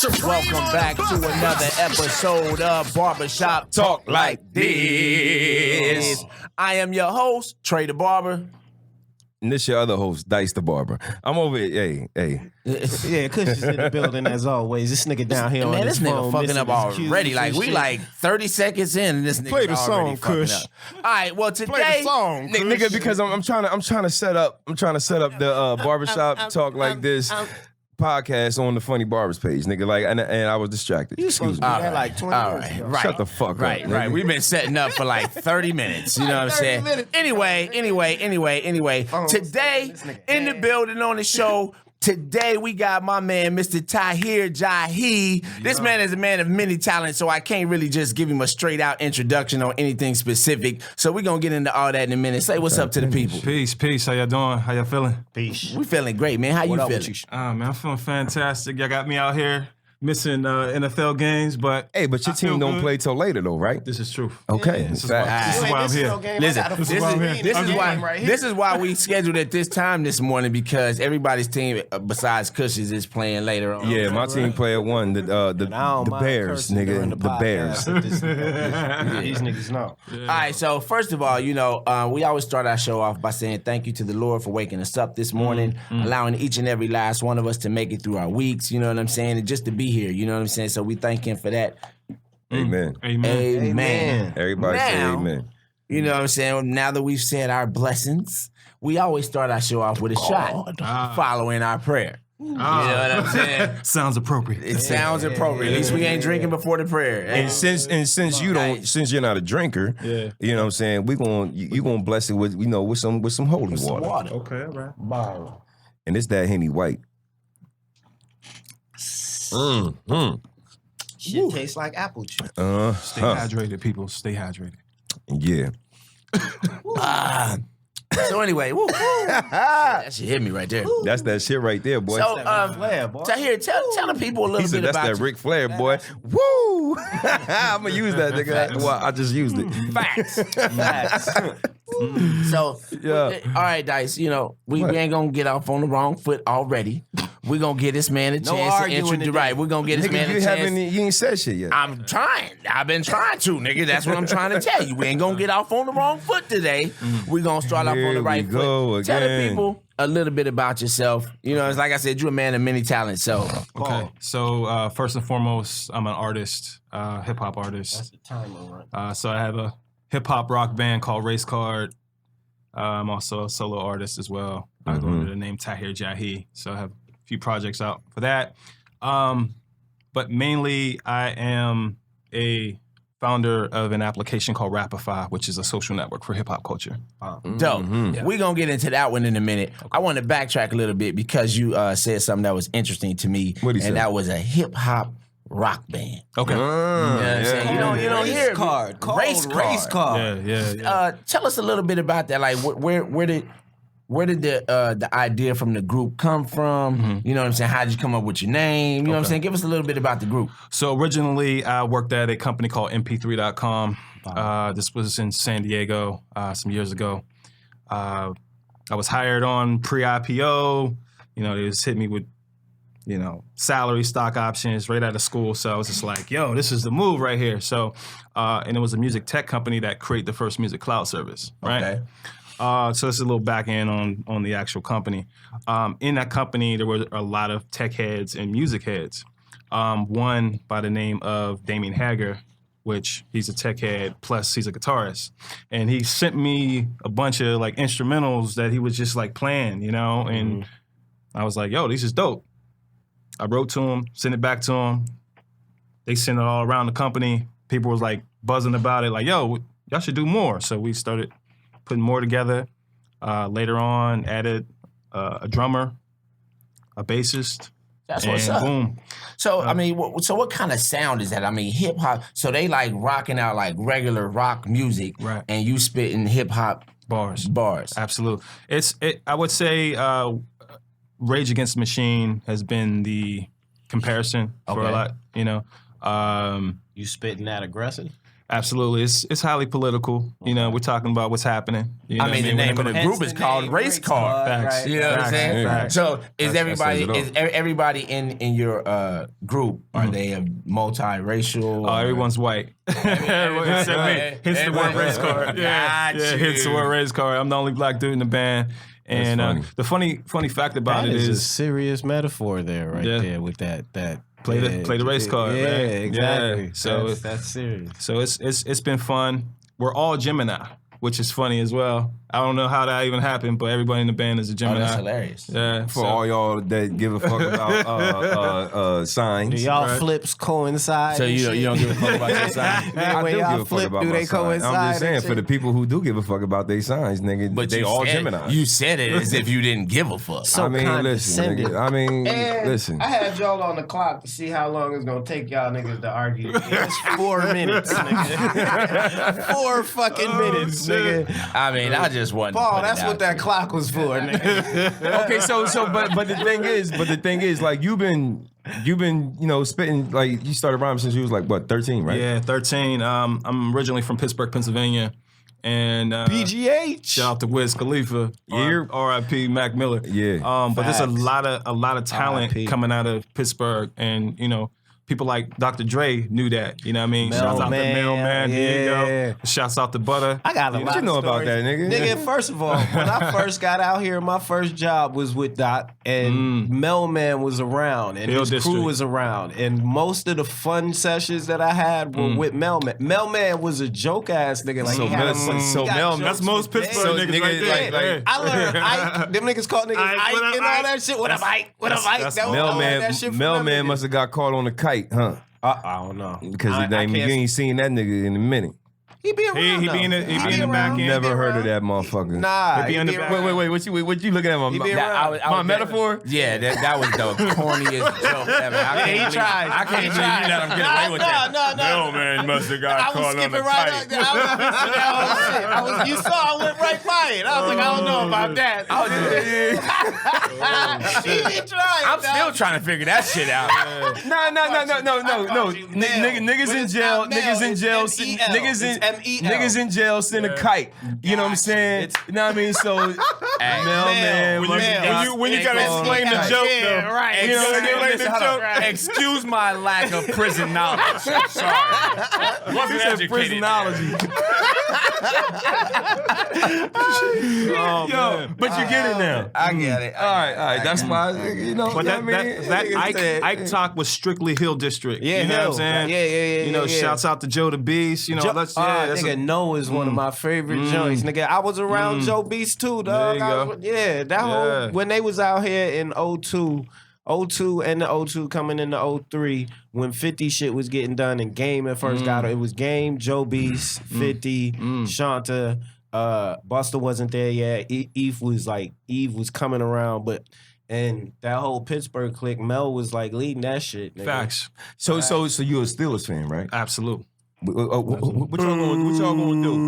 Welcome back to another episode of Barbershop Talk Like This. I am your host, Trey the Barber. And this your other host, Dicethebarber. I'm over here. Hey. Yeah, Kush is in the building as always. This nigga down here on this his nigga phone, fucking up already. Like, we like 30 seconds in, and this nigga Play the already song, fucking Kush. up. All right, well, today... Play the song, nigga, because I'm trying to set up the Barbershop Talk Like This podcast on the Funny Barbers page, nigga. Like, and I was distracted. Excuse me. All right, like 20 all minutes right, ago. right. Shut the fuck up. Right. We've been setting up for like 30 minutes. You know what I'm saying? Anyway. Today, in the building on the show, today we got my man, Mr. Tahir Jahi. This man is a man of many talents, so I can't really just give him a straight out introduction on anything specific. So we're going to get into all that in a minute. Say what's up to the people. Peace. How y'all doing? How y'all feeling? Peace. We feeling great, man. How you feeling? Man, I'm feeling fantastic. Y'all got me out here missing NFL games, but Hey, but your team don't play till later, though, right? this is true. Okay. This is why I'm here. Listen, This this is why we scheduled at this time this morning, because everybody's team besides Cush's is playing later on. Yeah, my team play at one. The Bears, nigga. The Bears. These niggas know. All right, so first of all, we always start our show off by saying thank you to the Lord for waking us up this morning, allowing each and every last one of us to make it through our weeks, you know what I'm saying, and just to be here, you know what I'm saying? So we thank him for that. Amen. Amen. Everybody say Now, amen. You know what I'm saying? Now that we've said our blessings, we always start our show off with a shot following our prayer. You know what I'm saying? Sounds appropriate. It sounds appropriate. At least we ain't drinking before the prayer. And since you're not a drinker, you know what I'm saying, you gonna bless it with with some holy water. Okay, all right. Bottle. And it's that Henny White. Shit tastes like apple juice. Stay hydrated, people. Stay hydrated. Yeah. So anyway, woo. That shit hit me right there. That's that shit right there, boy. So, Flair, boy. Tahir, tell the people a little He said bit that's about that Ric Flair, boy. Woo! I'm gonna use that, nigga. Well, I just used it. Facts. So, Yeah. all right, Dice, we ain't gonna get off on the wrong foot already. We're gonna get this man a chance to arguing introduce. today. Right, we're gonna get this Nigga, man a chance. you ain't said shit yet. I'm trying. I've been trying to, nigga. That's what I'm trying to tell you. We ain't gonna get off on the wrong foot today. We're gonna start off on the right Here we go foot. Tell the again. people a little bit about yourself. It's like I said, you're a man of many talents. So, Okay. So first and foremost, I'm an artist, hip hop artist. That's the timer, right? So I have a hip hop rock band called Race Card. I'm also a solo artist as well. I go under the name Tahir Jahi. So I have a few projects out for that. But mainly I am a founder of an application called Rapify, which is a social network for hip hop culture. dope. We're going to get into that one in a minute. Okay. I want to backtrack a little bit because you said something that was interesting to me. What'd he say? And that was a hip hop rock band. Okay. You know what I'm saying? You don't hear Race card. Yeah. Tell us a little bit about that. Like, where did the idea from the group come from? You know what I'm saying? How did you come up with your name? You know what I'm saying? Give us a little bit about the group. So originally, I worked at a company called MP3.com. This was in San Diego some years ago. I was hired on pre-IPO. They just hit me with, salary, stock options right out of school. So I was just like, yo, this is the move right here. So, and it was a music tech company that created the first music cloud service, right? Okay. So this is a little back end on the actual company. In that company, there were a lot of tech heads and music heads. One by the name of Damien Hager, which he's a tech head, plus he's a guitarist. And he sent me a bunch of like instrumentals that he was just like playing, and I was like, yo, this is dope. I wrote to him, sent it back to him. They sent it all around the company. People was like buzzing about it, like, yo, y'all should do more. So we started putting more together. Later on, added a drummer, a bassist. That's what's up. Boom. So, what kind of sound is that? I mean, hip hop. So they like rocking out like regular rock music, Right. And you spitting hip hop Bars. Absolutely. I would say Rage Against the Machine has been the comparison for a lot, You spitting that aggressive? Absolutely, it's highly political. You know, we're talking about what's happening. You know I mean, the what name of the group is called Race Car. Facts. You know what I'm saying? Facts. So is everybody that says it everybody in your group, are they a multiracial? Oh, everyone's white. Everyone except me. Hence the word race car. Yeah, hence the word race car. I'm the only black dude in the band. And the funny fact about That it is a is serious metaphor there, right there with that. play the race card. Yeah, right? exactly. Yeah. So that's serious. So it's been fun. We're all Gemini, which is funny as well. I don't know how that even happened, but everybody in the band is a Oh, Gemini. that's hilarious. Yeah. For all y'all that give a fuck about signs. Do y'all flips coincide? So and you shit? don't give a fuck about that sign? Man, when do y'all give a fuck flip, about do my they signs. coincide? I'm just saying, and for the shit? people who do give a fuck about their signs, nigga, But they you all said, Gemini. You said it as if you didn't give a fuck. So I mean, listen, condescending. nigga. I mean, And listen. I had y'all on the clock to see how long it's gonna take y'all niggas to argue. It's 4 minutes, nigga. 4 fucking minutes, nigga. I mean, I just wasn't. Paul, putting it that's out what that clock was for, nigga. Okay, but the thing is, like you've been, you know, spitting, like you started rhyming since you was like what, 13, right? Yeah, 13. I'm originally from Pittsburgh, Pennsylvania. And BGH. shout out to Wiz Khalifa. Yeah. R.I.P. Mac Miller. Yeah. But there's a Facts. lot of talent R.I.P. coming out of Pittsburgh, and you know, people like Dr. Dre knew that. You know what I mean? Shouts out to Mailman, Mailman. Here you yeah. go. Shouts out to Butter. I got a lot What you of know about stories. that, nigga? Nigga, first of all, when I first got out here, my first job was with Doc, and Mailman was around, and Hill his District. crew was around, and most of the fun sessions that I had were with Mailman. Mailman was a joke ass nigga. Like So he had Mel- a, so he got Mel- jokes That's most for Pittsburgh days. niggas right there. like- I learned Ike. Them niggas called niggas Ike, Ike what up, and all Ike? that shit. What up, Ike? What up, Ike? that's That was all that Mailman, shit from them Mailman niggas. must have got caught on a kite, huh? I don't know. Because I you can't- ain't seen that nigga in a minute. He be around. He be in the- he be in the back end. Never heard of that motherfucker. Nah, He be in the be back. around. Wait, what you looking at? My, He be That- around. I my was- metaphor? Yeah, that was the corniest joke ever. He tried. I can't believe you let him get away with that. No. man must have I got was skipping right up there. I was, you saw I went right by it. I was like, I don't know about that. She be trying. I'm still trying to figure that shit out. No. Niggas in jail. Niggas in jail. Niggas in jail send a kite. You know what I'm saying? You know what I mean? So, Mailman. When you gotta explain the joke, though. Right. You know what I mean? Listen, hold on. Excuse my lack of prison knowledge. Sorry. Wasn't educated Prisonology. Yo, but you get it now. I get it. All right. That's why, you know. But that Ike talk was strictly Hill District. Yeah, you know Hill. what I'm saying? Yeah. You know, yeah. shouts out to Joe the Beast. You know, that's nigga, No is one of my favorite joints. Nigga, I was around Joe Beast too, dog. There you go. Whole when they was out here in 02 and the 02 coming into 03 when 50 shit was getting done and Game at first got it. It was Game, Joe Beast, 50, Shanta, Buster wasn't there yet. Eve was coming around, and that whole Pittsburgh clique, Mel was like leading that shit. Nigga. Facts. So you're a Steelers fan, right? Absolute. What y'all gonna do?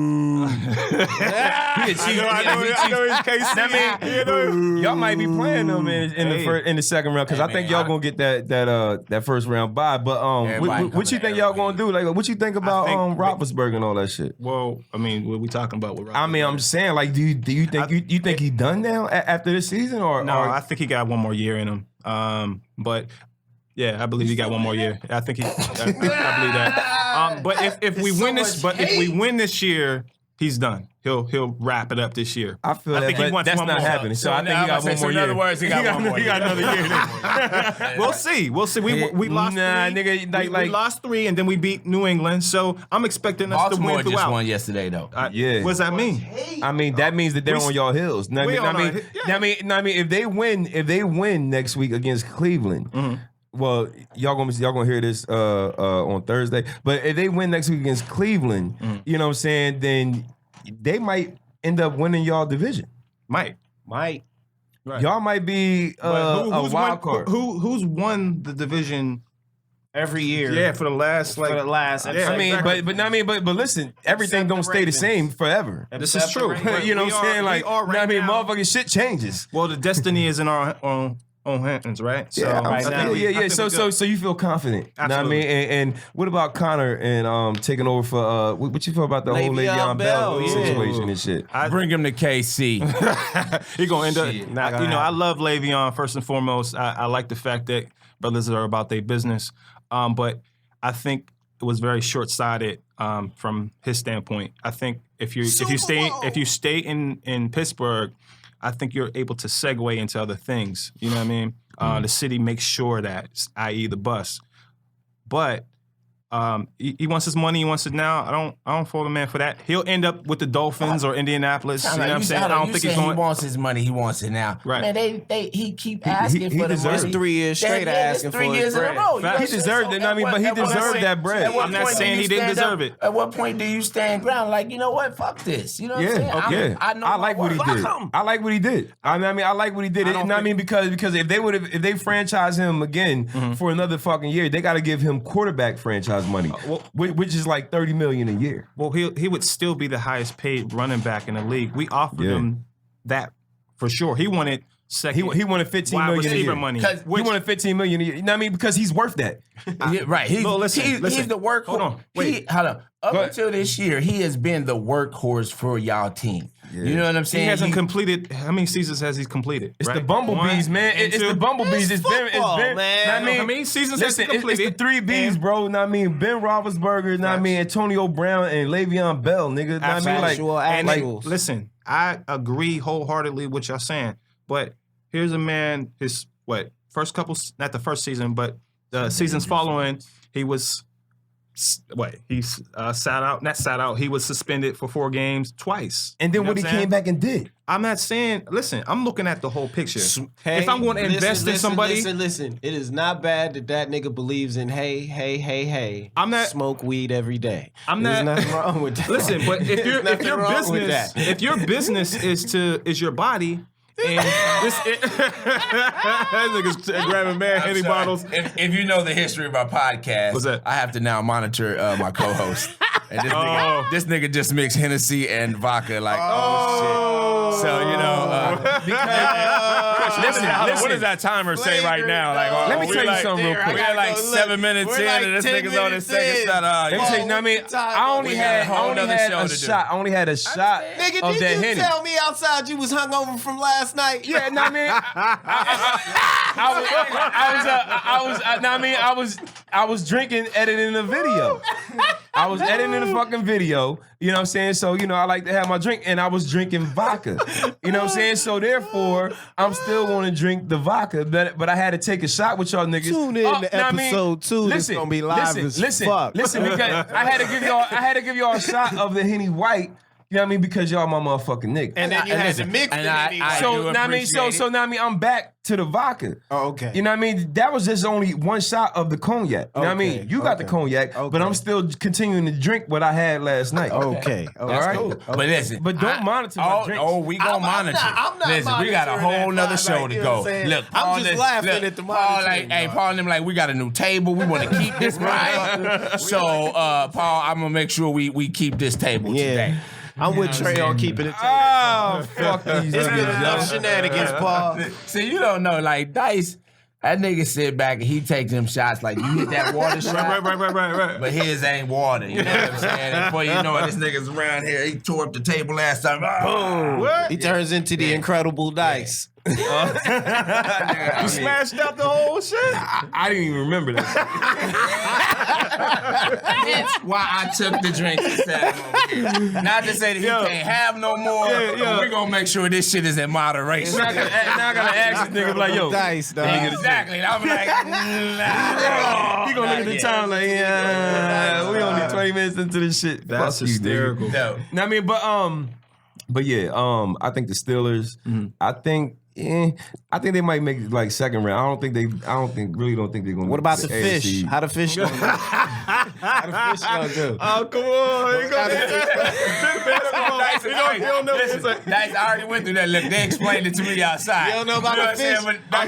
Y'all might be playing them in the second round because I think y'all gonna get that first round bye. But what you think y'all gonna do? Like, what you think about Roethlisberger and all that shit? Well, I mean, what we talking about with I mean, I'm just saying, like, do you think you think he done now after this season or No, I think he got one more year in him. But yeah, I believe he got one more year. I think I believe that. But if we win this year, he's done. He'll wrap it up this year. I feel think that, he but wants that's one not more. happening. So I think he got one more In year. other words, he got one more. He got another year. We'll see. We lost three. Nigga, We lost 3, and then we beat New England. So I'm expecting us to Baltimore win just throughout. won yesterday, though. Yeah. What does that mean? I mean, that means that they're on y'all heels. I we on our mean, yeah. I mean, if they win next week against Cleveland, well, y'all gonna hear this on Thursday. But if they win next week against Cleveland, you know what I'm saying, then they might end up winning y'all division. Might. Right. Y'all might be a wild card. Who's won the division Every year. Yeah, for the last For the last. Yeah, I mean, exactly. but listen, everything Except don't the stay the Ravens. same forever. This is true. Right. You know what I'm saying? Like, we are right I mean, now- motherfucking shit changes. Well, the destiny is in our own own hands, right? So Yeah, right now, yeah. So you feel confident. Know what I mean? And what about Connor and taking over for what you feel about the whole Le'Veon Bell situation and shit? Bring him to KC. He gonna end up. I love Le'Veon first and foremost. I like the fact that brothers are about their business, but I think it was very short-sighted from his standpoint. I think if you stay in Pittsburgh, I think you're able to segue into other things. You know what I mean? The city makes sure that, i.e. the bus. But he wants his money. He wants it now. I don't fault the man for that. He'll end up with the Dolphins or Indianapolis. You know what I'm saying? I don't think he's going. He wants his money. He wants it now. Right. Man, he keep asking for the money. It's 3 years straight asking for 3 years in a row. He deserved it. I mean, but he deserved that bread. I'm not saying he didn't deserve it. At what point do you stand ground? Like, you know what? Fuck this. You know what I'm saying? I like what he did. I like what he did. I like what he did. I mean, because if they franchise him again for another fucking year, they got to give him quarterback franchise money. Which is like $30 million a year. Well, he would still be the highest paid running back in the league. We offered him that for sure. He wanted second. He wanted $15 million a year. Money. He wanted $15 million a year. You know what I mean? Because he's worth that. Right. He's the workhorse. Hold on. Wait. Hold on. Up until this year, he has been the workhorse for y'all team. Yeah. You know what I'm saying? He hasn't completed. How many seasons has he completed? It's the Bumblebees, man. It's the Bumblebees. It's been, man. How many seasons has he completed? It's the 3 Bs, bro. Know what I mean? Ben Roethlisberger, know what I mean? Antonio Brown and Le'Veon Bell, nigga. Know what I mean? Like, listen, I agree wholeheartedly with y'all saying, but here's a man, his first couple, not the first season, but the seasons following, he was he was suspended for 4 games twice. And then what he came back and did. I'm not saying, listen, I'm looking at the whole picture. If I'm going to invest in somebody. Listen. It is not bad that nigga believes in hey. I'm not smoke weed every day. There's nothing wrong with that. Listen, but if your business is your body. And this nigga's grabbing mad Henny bottles. If you know the history of our podcast, what's that? I have to now monitor my co-host. And this nigga just mixed Hennessy and vodka. Like, oh shit. So you know, listen. What does that timer say right now? Like, let me tell you something real quick. We're like 7 minutes in, and this nigga's on his second shot. Let me tell you. I mean, I only had a shot. Nigga, of that did you Henny. tell me outside you was hungover from last night? Yeah, no, I mean, I was drinking, editing the video. I was editing the fucking video. You know what I'm saying? So, you know, I like to have my drink, and I was drinking vodka. You know what I'm saying? So therefore, I'm still going to drink the vodka, but I had to take a shot with y'all niggas. Tune in to episode 2. It's gonna be live as fuck. Listen, because I had to give y'all a shot of the Henny White. You know what I mean? Because y'all my motherfucking nigga. And then you had to mix it. So now I mean, I'm back to the vodka. Oh, okay. You know what I mean? That was just only one shot of the cognac. You know what I mean? You got the cognac, but I'm still continuing to drink what I had last night. Okay. All right. Cool. But listen, don't monitor my drinks. Oh, we gonna monitor. I'm not listen, we got a whole nother show to go. Look, I'm just laughing at the Paul, monitoring. Paul and them like, we got a new table. We want to keep this right. So, Paul, I'm gonna make sure we keep this table today. I'm with Trey on keeping it. Oh, fuck these It's been enough niggas. shenanigans, Paul. See, you don't know, like Dice, that nigga sit back and he take them shots like you hit that water shot. Right. But his ain't water. You know what I'm saying? And before you know it, this nigga's around here. He tore up the table last time. Boom. He turns into the incredible Dice. You smashed out the whole shit. I didn't even remember that. That's why I took the drink and set him over here. Not to say that he can't have no more. We're going to make sure this shit is in moderation. Now I gotta ask this nigga like, yo. Dice, dog. Exactly. And I'm like, nah. He gonna look at the time like, yeah, we only 20 minutes into this shit. That's Fuck you, hysterical. No. I mean, but yeah, I think the Steelers. I think they might make it like second round. I don't think they're gonna. What about the AFC. fish? How the fish gonna do? How the fish gonna do? Oh, come on. Dice, I already went through that. Look, they explained it to me outside. You don't know about the fish?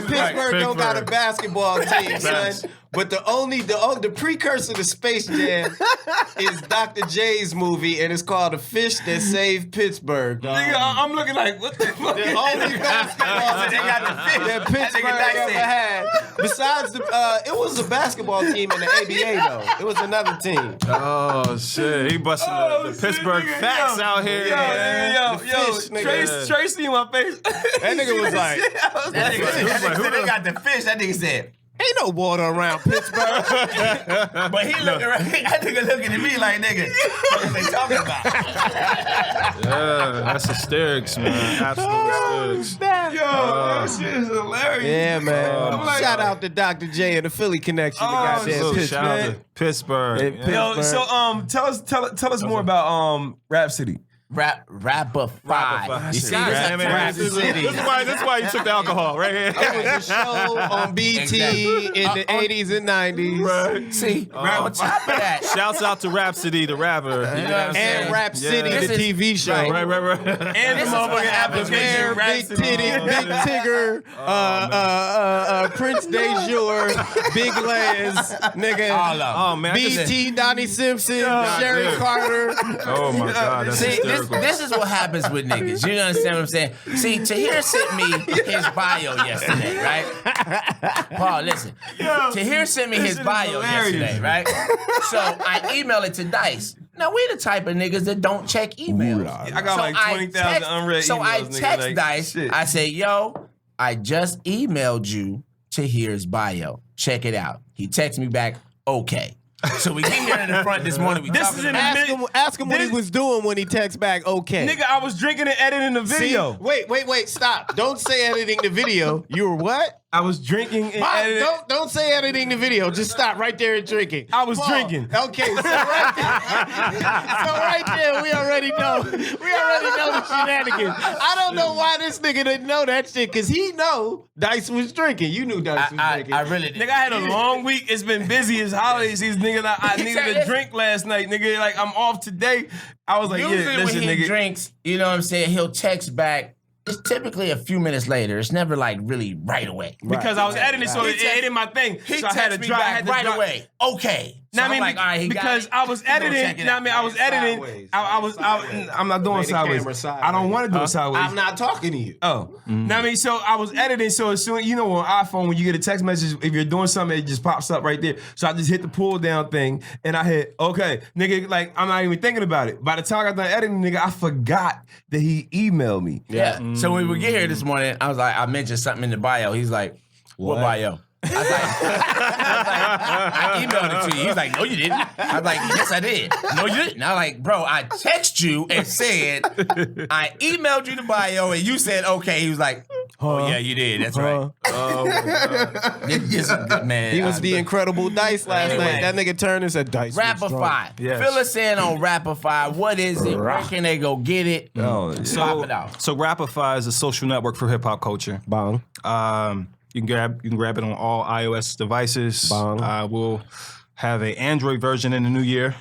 Pittsburgh don't got a basketball team, son. But the precursor to Space Jam is Dr. J's movie, and it's called The Fish That Saved Pittsburgh. Dog. Nigga, I'm looking like, what the fuck? The only basketball They got the fish. that Pittsburgh ever had. Besides it was a basketball team in the ABA though. It was another team. Oh shit, he busting the Pittsburgh nigga, facts yo. out here. Yo, The yo, fish, nigga. Tracy in my face. That nigga was like, That nigga said they got the fish. That nigga said. ain't no water around Pittsburgh. But he looking right. That nigga looking at me like, nigga, what are they talking about? Yeah, that's hysterics, man. Absolute hysterics. Yo, that shit is hilarious. Yeah, man. I'm like- Shout out to Dr. J and the Philly connection. The Oh, goddamn so Pittsburgh. Shout out to Pittsburgh. Yeah, Yo, so tell us more about Rhapsody. Rapify. You see, God this damn it. Rap City. That's why you took the alcohol right here. It was a show on BT in the 80s and 90s. See, on top of that, Shouts out to Rhapsody, the rapper. You know what I'm saying? And Rap City, Yeah. the This is- TV show. Right. And This the is what motherfucking happens when application. you Big Rhapsody. Titty, Big Tigger, Prince Dejour, Big Les, nigga. all of Oh man, I just- BT, Donnie Simpson, Sherry dude. Carter. oh my god, that's See, hysterical. this is what happens with niggas. You understand what I'm saying? See, Tahir sent me his bio yesterday, right? Paul, listen. Tahir sent me his shit is bio hilarious. yesterday, right? So I emailed it to Dice. Now, we the type of niggas that don't check emails. I got like 20,000 unread So I emails, nigga, text like, Dice. shit. I say, yo, I just emailed you Tahir's bio. Check it out. He texts me back, okay. So we get here in the front this morning. We This talking is in about- the Ask him what he This- was doing when he texts back, okay. Nigga, I was drinking and editing the See? video. Wait, stop. Don't say editing the video. You were what? I was drinking and Bob, editing. don't say editing the video. Just stop right there and drinking. I was drinking. Okay, so right there, we already know. We already know the shenanigans. I don't know why this nigga didn't know that shit, because he know Dice was drinking. You knew Dice was drinking. I really did. Nigga, I had a long week. It's been busy as holiday season, nigga. I needed a drink last night, nigga. Like, I'm off today. I was like, Usually yeah, when listen, he nigga. drinks, you know what I'm saying, he'll text back. It's typically a few minutes later. It's never like really right away. Because I was editing, so He it text- ain't in my thing. He So I had to texted me drive. I had back to right drive. away. Okay. So Now, I I'm mean, like, all right, he got because it. I was He gonna editing. check it Now, I out. mean, I was It's editing. sideways. I'm not doing Play the sideways. camera sideways. I don't want to do it sideways. I'm not talking to you. Oh, now I mean, so I was editing. So as soon, you know, on iPhone, when you get a text message, if you're doing something, it just pops up right there. So I just hit the pull down thing, and I hit okay, nigga. Like, I'm not even thinking about it. By the time I got done editing, nigga, I forgot that he emailed me. Yeah. So when we get here this morning, I was like, I mentioned something in the bio. He's like, what bio? I was like, I emailed it to you. He's like, no, you didn't. I was like, yes, I did. No, you didn't. I was like, bro, I text you and said, I emailed you the bio and you said, okay. He was like, oh, yeah, you did. That's right. Oh my god. This is good, man. He was the incredible Dice last Anyway. night. That nigga turned and said Dice. was drunk. Rapify. Yes. Fill us in on Rapify. What is it? Where can they go get it? Oh, Pop it out. So Rapify is a social network for hip hop culture. Bong. You can grab it on all iOS devices. Bong. We'll have an Android version in the new year.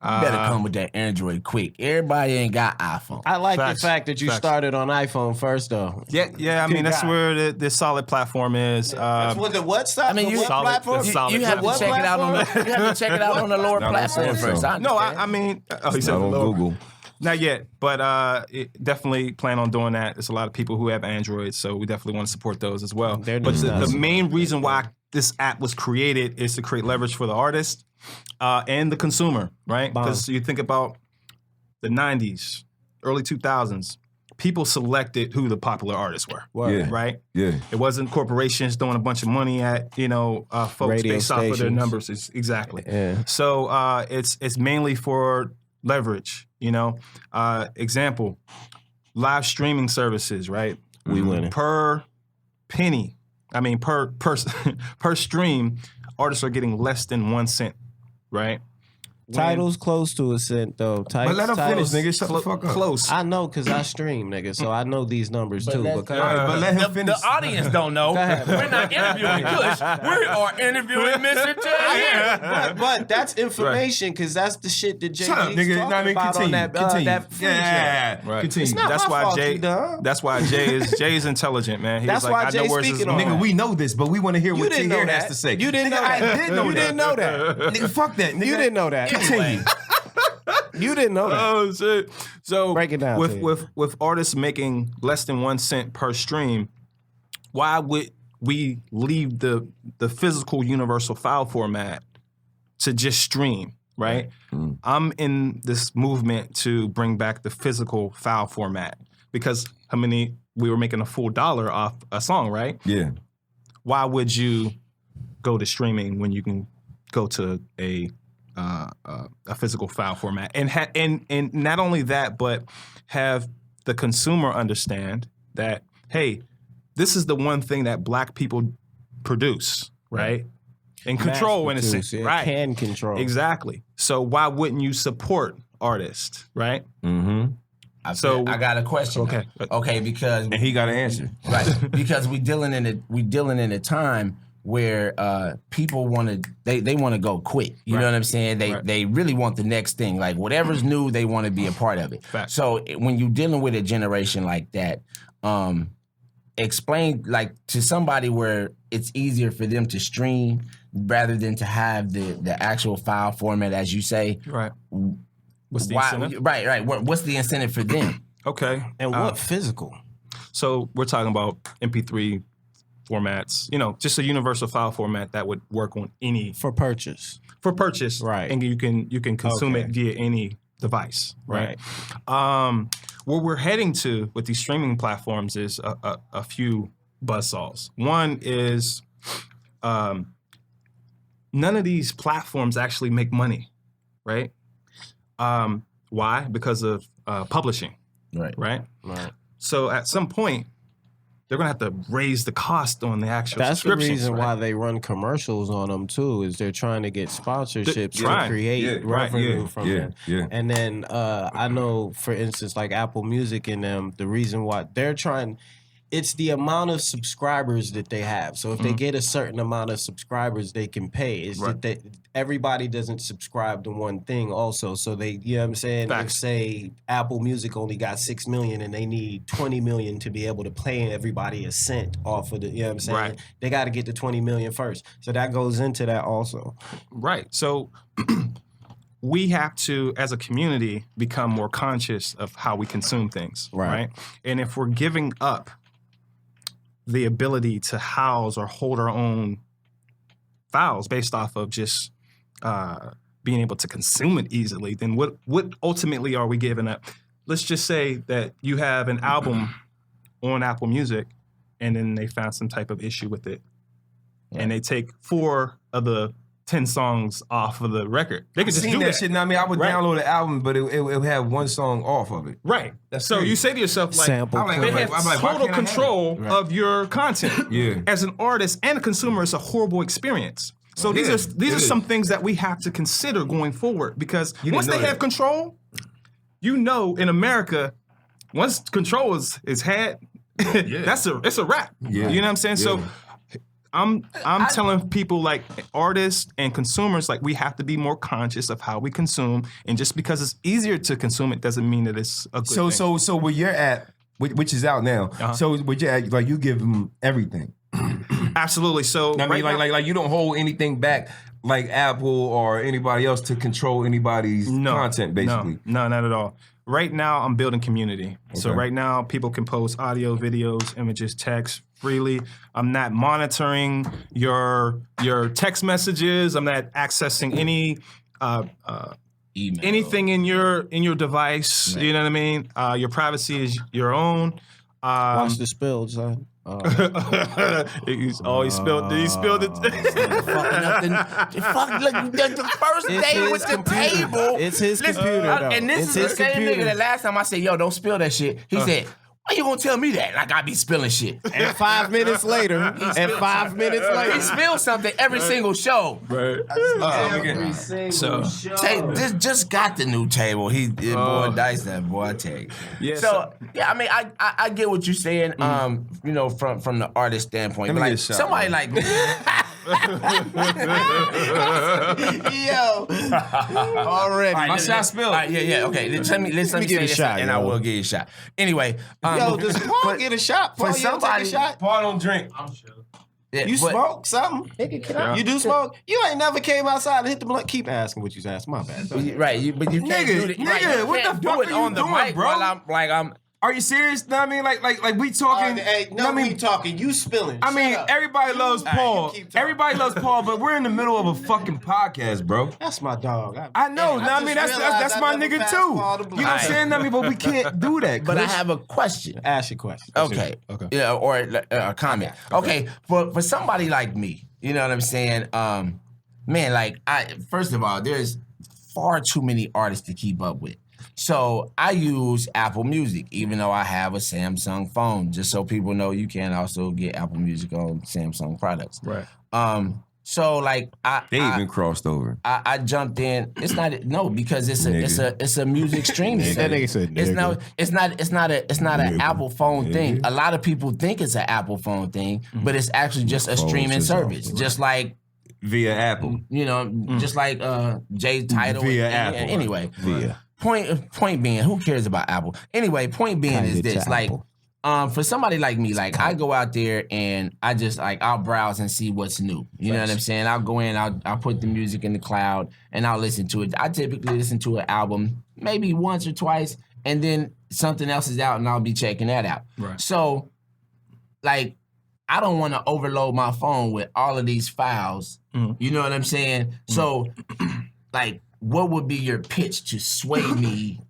You better come with that Android quick. Everybody ain't got iPhone. I like Facts. the fact that you Facts. started on iPhone first, though. Yeah. I mean, that's God. where the solid platform is. That's what the what stop? I mean, the you- what Solid- platform? the solid You have to What check it out on the. platform? You have to check it out on the lower No, platform that's first. so. no, I mean, oh, he said not on lower. Google. Not yet, but definitely plan on doing that. There's a lot of people who have Androids, so we definitely want to support those as well. They're But the nuts. main reason why this app was created is to create leverage for the artist and the consumer, right? Because you think about the 90s, early 2000s, people selected who the popular artists were, Yeah. right? Yeah. It wasn't corporations throwing a bunch of money at folks Radio based off of their stations. numbers. Exactly. Yeah. So it's mainly for leverage. Example, live streaming services, right? We winning. Per penny, I mean per per stream, artists are getting less than 1 cent, right? Title's close to a cent though. But let him finish, nigga. Shut the fuck up. Close. I know because I stream, nigga, so I know these numbers too. But But let him finish. The audience don't know. We're not interviewing Kush. We are interviewing Mr. Tahir. but that's information because that's the shit that Jay Shut up, nigga. talking Nah, I mean, about continue. on Continue. that free show. Yeah. Right. Continue. It's not That's my why fault Jay. you done. That's why Jay's intelligent, man. He's That's like, why I know Jay's where's his speaking on Nigga, we know this, but we want to hear what didn't Tahir know has that. to say. You didn't Nigga, know that. I did know You that. didn't know that. Nigga, fuck that. Nigga. You didn't know that. Continue. You didn't know that. Oh shit! So Break it down, Tahir. with artists making less than 1 cent per stream, why would we leave the physical universal file format to just stream? Right? I'm in this movement to bring back the physical file format because we were making a full $1 off a song, right? Yeah. Why would you go to streaming when you can go to a physical file format and not only that, but have the consumer understand that, hey, this is the one thing that Black people produce, right? And control in a sense, right? Can control. Exactly. So why wouldn't you support artists, right? Mm-hmm. I got a question. Okay. Okay, because And he got an answer. right, because we dealing in a time where people want to they want to go quick. You know what I'm saying? They really want the next thing. Like whatever's new, they want to be a part of it. Fact. So when you're dealing with a generation like that, explain like to somebody where it's easier for them to stream rather than to have the actual file format, as you say. Right. What's the Why? incentive? Right. What's the incentive for them? Okay. And what physical? So we're talking about MP3 formats, just a universal file format that would work on any For purchase. right? And you can consume it via any device, right? Where we're heading to with these streaming platforms is a few buzzsaws. One is none of these platforms actually make money, right? Why? Because of publishing, right? So at some point, they're gonna have to raise the cost on the actual That's the subscriptions. reason right? why they run commercials on them too. Is they're trying to get sponsorships to create right, revenue from them. Yeah. And then I know, for instance, like Apple Music and them, the reason why they're trying, it's the amount of subscribers that they have. So if they get a certain amount of subscribers, they can pay. It's that everybody doesn't subscribe to one thing also. So they, you know what I'm saying? Facts. If say Apple Music only got 6 million and they need 20 million to be able to pay everybody a cent off of the, you know what I'm saying? Right. They got to get to 20 million first. So that goes into that also. Right. So we have to, as a community, become more conscious of how we consume things. Right. And if we're giving up the ability to house or hold our own files based off of just being able to consume it easily, then what ultimately are we giving up? Let's just say that you have an album on Apple Music and then they found some type of issue with it. And they take 4 of the 10 songs off of the record. They could just do that shit. Now, I mean, I would download the album, but it would have one song off of it. Right. So crazy. you say to yourself, like, Sample I'm like, they I'm have like, why total can't I have control of your content. Yeah. As an artist and a consumer, it's a horrible experience. So these are some things that we have to consider going forward, because once they have control, in America, once control is had, it's a wrap. Yeah. You know what I'm saying? Yeah. So I'm telling people, like, artists and consumers, like, we have to be more conscious of how we consume, and just because it's easier to consume it doesn't mean that it's a good thing. So where you're at, which is out now. So where you're at, like, you give them everything. Absolutely. So I mean, like you don't hold anything back, like Apple or anybody else, to control anybody's content, basically. No, not at all. Right now, I'm building community. Okay. So right now, people can post audio, videos, images, text freely. I'm not monitoring your text messages. I'm not accessing any Email. anything in your device. Right. You know what I mean? Your privacy is your own. Watch the spills, son. He spilled it. The first day with the table. It's his computer, though. And this It's is his the same computer. nigga that last time I said, yo, don't spill that shit. He said, Why you gonna tell me that? Like I be spilling shit. And 5 minutes later, He spills something every single show. Right. every single show. Just got the new table. Boy, Dice that boy. I tell you. Yeah, So yeah, I mean, I get what you're saying. You know, from the artist standpoint. Let me Like get a shot, somebody man. like Yo, already. All right, My shot spilled. All right, yeah. Okay, let me get a say this, shot, and yo. I will give you a shot. Anyway, Yo, does Paul get a shot? Paul, for you don't take somebody- a shot? Paul don't drink. yeah, You but- smoke something? Nigga, can I? You do smoke? You ain't never came outside and hit the blunt. Keep asking what you asking. My bad. Right, but you can't Nigga, do it. nigga, Right, you what can't the fuck do it are you on the doing, mic bro? while I'm. Are you serious? Know what I mean, like we talking. Hey, no, know what I we mean, talking. You spilling. I mean, Shut up. everybody loves Paul. you keep talking. Everybody loves Paul, but we're in the middle of a fucking podcast, bro. That's my dog. I know. Know what I mean, just that's realized my I never nigga passed too. Paul the You blunt. know what I'm saying? I mean, but we can't do that. But I Chris. have a question. Ask your question. Okay. Yeah, or a comment. Okay. For somebody like me, you know what I'm saying? Man, like first of all, there's far too many artists to keep up with. So I use Apple Music, even though I have a Samsung phone, just so people know you can also get Apple Music on Samsung products. Right. So like They even crossed over. I jumped in. It's not because it's a music streaming. That nigga said It's not an Apple phone thing. A lot of people think it's an Apple phone thing, but it's actually just a streaming service. Just like Via Apple. you know, just like Jay's title. Via Apple. Anyway, Via. Point being, who cares about Apple? Anyway, point being is Kinda this: to like, Apple. for somebody like me, like I go out there and I just like I'll browse and see what's new. You know what I'm saying? I'll go in, I'll put the music in the cloud and I'll listen to it. I typically listen to an album maybe once or twice, and then something else is out and I'll be checking that out. Right. So, like, I don't want to overload my phone with all of these files. You know what I'm saying? So, like, what would be your pitch to sway me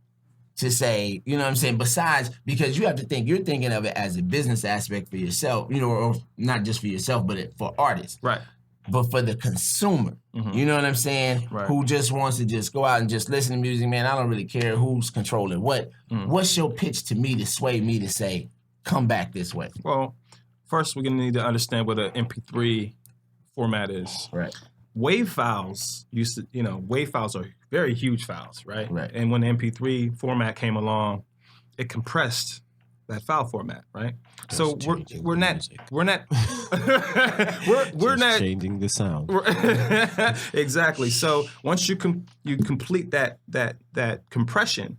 to say, you know what I'm saying? Besides, because you have to think, you're thinking of it as a business aspect for yourself, you know, or not just for yourself, but for artists. Right. But for the consumer, you know what I'm saying? Right. Who just wants to just go out and just listen to music, man, I don't really care who's controlling what. What's your pitch to me to sway me to say, come back this way? Well, first we're gonna need to understand what an MP3 format is. Right. Wave files wave files are very huge files, right? Right. And when the MP3 format came along, it compressed that file format, right? So we're not changing the sound. exactly. So once you complete that compression,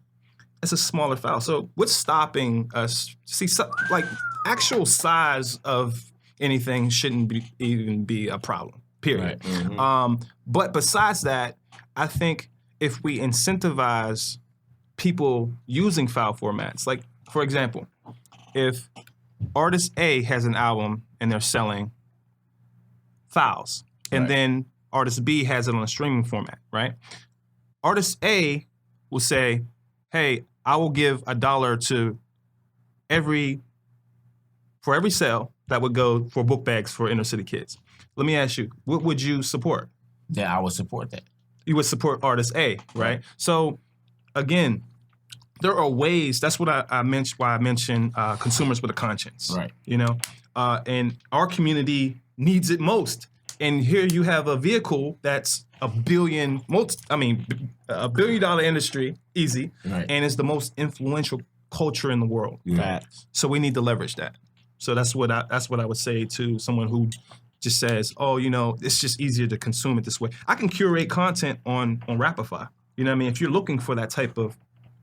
it's a smaller file. So what's stopping us? Like actual size of anything shouldn't even be a problem. Period. Right. But besides that, I think if we incentivize people using file formats, like for example, if artist A has an album and they're selling files, and then artist B has it on a streaming format, right? Artist A will say, "Hey, I will give $1 to for every sale that would go for book bags for inner city kids." Let me ask you, what would you support? Yeah, I would support that. You would support artist A, right? So, again, there are ways. That's what I mentioned. Why I mentioned consumers with a conscience, Right. You know, and our community needs it most. And here you have a vehicle that's $1 billion industry, easy, Right. and it's the most influential culture in the world. Facts. So we need to leverage that. So that's what I would say to someone who just says, "Oh, you know, it's just easier to consume it this way." I can curate content on Rapify. You know what I mean? If you're looking for that type of,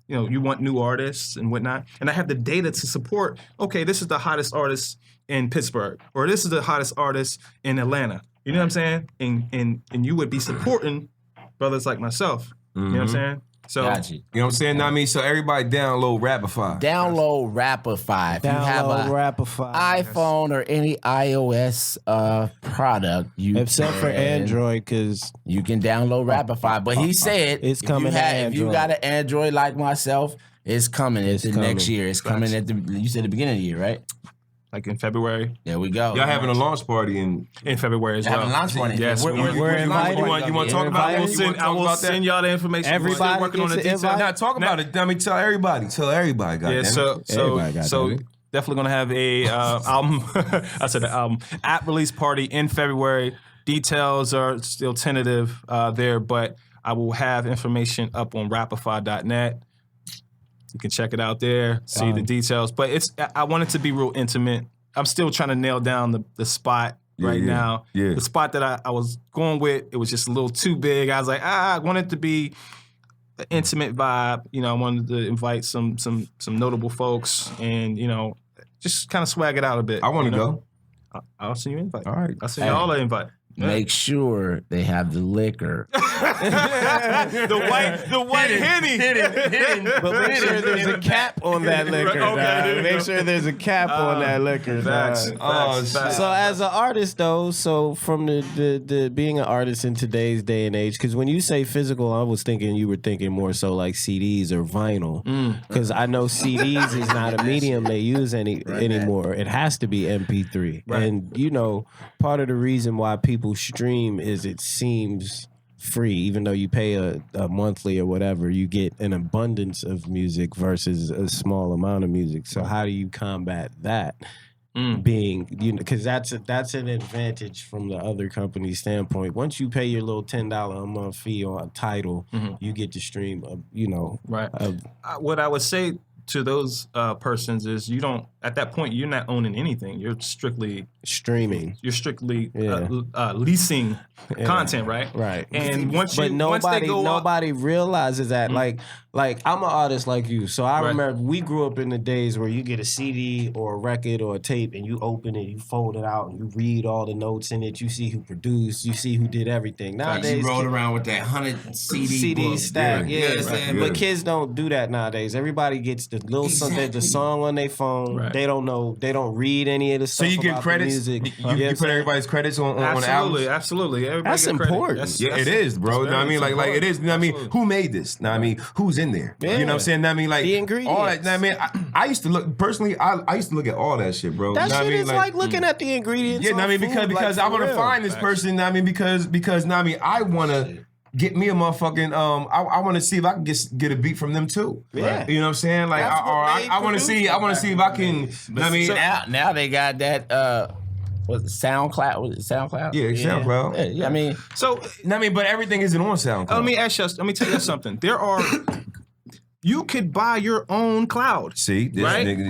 you know, you want new artists and whatnot, and I have the data to support, okay, this is the hottest artist in Pittsburgh, or this is the hottest artist in Atlanta. You know what I'm saying? And you would be supporting brothers like myself. You know what I'm saying? So Got you. You know what I'm saying? I mean, so everybody download Rapify. Download Rapify. If you have a Rapify. iPhone or any iOS product, Except for Android, because you can download Rapify. But he said It's coming to if you Android. got an Android like myself, it's coming. It's the coming. next year. It's coming at you said the beginning of the year, right? like in February. There we go. Y'all having a launch party In February as well. having a launch party. Yes, We're You want to talk about it? I will send y'all the information. We're still Everybody working on the gets an details. invite? Now talk about it. I mean, tell everybody. Yeah, Everybody so got that. definitely gonna have a album. I said the album app release party in February. Details are still tentative there, but I will have information up on Rapify.net. You can check it out there, see the details. But I want it to be real intimate. I'm still trying to nail down the spot right now. Yeah. The spot that I was going with, it was just a little too big. I was like, I want it to be an intimate vibe. You know, I wanted to invite some notable folks and, you know, just kind of swag it out a bit. I want to go. I'll send you an invite. All right. I'll send you all an invite. Make sure they have the liquor. The white Henny. But make sure there's a cap on that liquor. Okay. dog. Make sure there's a cap on that liquor. Facts. dog. Facts. So as an artist though, so from the being an artist in today's day and age, because when you say physical, I was thinking you were thinking more so like CDs or vinyl, because I know CDs is not a medium they use anymore. It has to be MP3, and you know part of the reason why people stream is it seems free, even though you pay a monthly or whatever, you get an abundance of music versus a small amount of music. So how do you combat that? Being, you know, because that's an advantage from the other company's standpoint. Once you pay your little $10 a month fee on a title, you get to stream, you know, Right. What I would say to those persons is you don't, at that point, you're not owning anything. You're strictly streaming. You're strictly leasing content, right? Right. And once But nobody nobody realizes that. Like I'm an artist like you, so I remember we grew up in the days where you get a CD or a record or a tape, and you open it, you fold it out, and you read all the notes in it. You see who produced, you see who did everything. Nowadays, You rode around with that 100 CD book. stack, You know what I'm saying? But kids don't do that nowadays. Everybody gets the little something, the song on their phone. Right. They don't know. They don't read any of the So stuff. you get about credits. the music. You put everybody's credits on the albums. Absolutely. Everybody That's get credit. important. Yeah, it is, bro. Know what I mean, like it is. Know what I mean, who made this? Know what I mean, who's in there? You know what I'm saying? Know what I mean, like The ingredients. all that. Know what I mean, I used to look personally. I used to look at all that shit, bro. That Know what shit I mean? is like looking at the ingredients. Yeah, know what I mean, on food, because like, I want for to real. find this person. Know what I mean, because know what I mean, I want to get me a motherfucking I want to see if I can get a beat from them too. Yeah. You know what I'm saying? Like That's what they I want to see if I can. Know what I mean, Now they got that was it SoundCloud? Was it SoundCloud? yeah, SoundCloud. Yeah, I mean, So Know what I mean, but everything isn't on SoundCloud. let me tell you something. You could buy your own cloud. See, this right? nigga,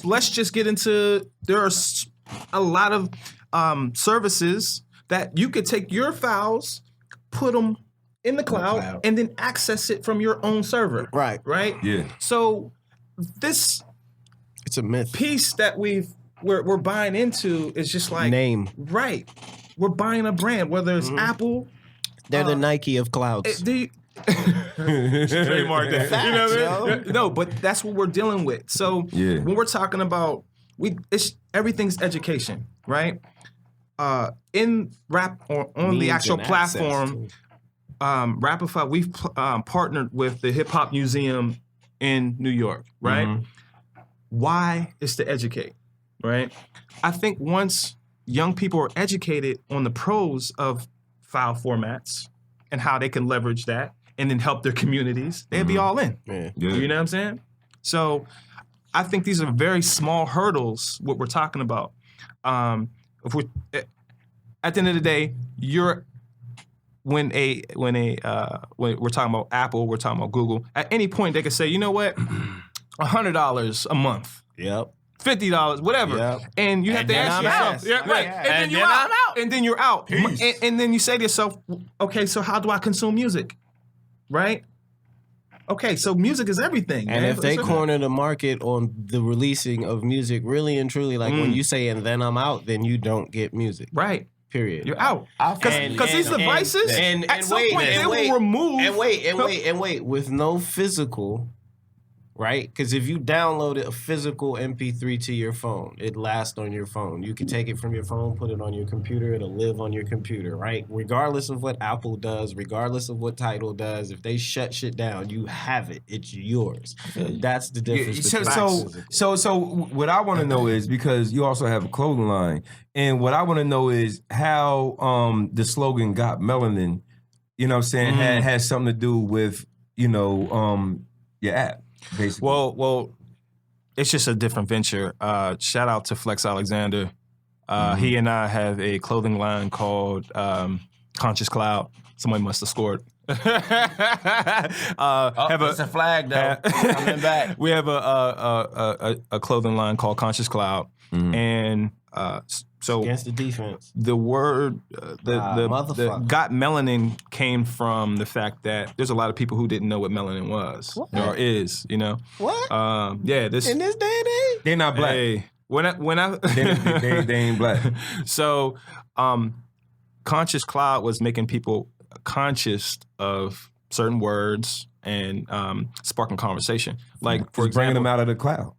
Let's just get into. There are a lot of services that you could take your files, put them in the cloud, and then access it from your own server. Right. Right. Yeah. So this It's a myth. piece that we're buying into is just like Name. Right. We're buying a brand, whether it's Apple. They're the Nike of clouds. Trademark that. Facts, You know what I yo. mean? No, but that's what we're dealing with. So when we're talking about everything's education, right? In rap or on the Means actual and access platform, Rapify, we've partnered with the Hip Hop Museum in New York, right? Why is to educate, right? I think once young people are educated on the pros of file formats and how they can leverage that and then help their communities, they'd be all in. Yeah. You know what I'm saying? So I think these are very small hurdles, what we're talking about. If we at the end of the day, when we're talking about Apple, we're talking about Google, at any point they could say, you know what, $100 a month. Yep. $50, whatever. Yep. And you have to then ask I'm yourself. out. Yeah, right. And then you're then out. I'm out. And then you're out. And then you say to yourself, okay, so how do I consume music? Right? Okay, so music is everything. And man. if they corner the market on the releasing of music, really and truly, like when you say "and then I'm out," then you don't get music. Right. Period. You're out. And- Because these devices, at some point, they will remove. and wait. With no physical right? Because if you downloaded a physical MP3 to your phone, it lasts on your phone. You can take it from your phone, put it on your computer, it'll live on your computer, right? Regardless of what Apple does, regardless of what Tidal does, if they shut shit down, you have it. It's yours. That's the difference. So what I want to know is, because you also have a clothing line, and what I want to know is how the slogan "Got Melanin," you know what I'm saying, has something to do with, you know, your app, basically. Well, it's just a different venture. Shout out to Flex Alexander. He and I have a clothing line called Conscious Cloud. Somebody must have scored. It's a flag though. Coming back. We have a clothing line called Conscious Cloud, and so Against the defense. the word the motherfucker. got melanin came from the fact that there's a lot of people who didn't know what melanin was or is, you know. What? Yeah, this In this day and age? They're not black. Hey, when I They ain't black. So, Conscious Cloud was making people conscious of certain words and sparking conversation. Like, for Just bringing example, them out of the cloud.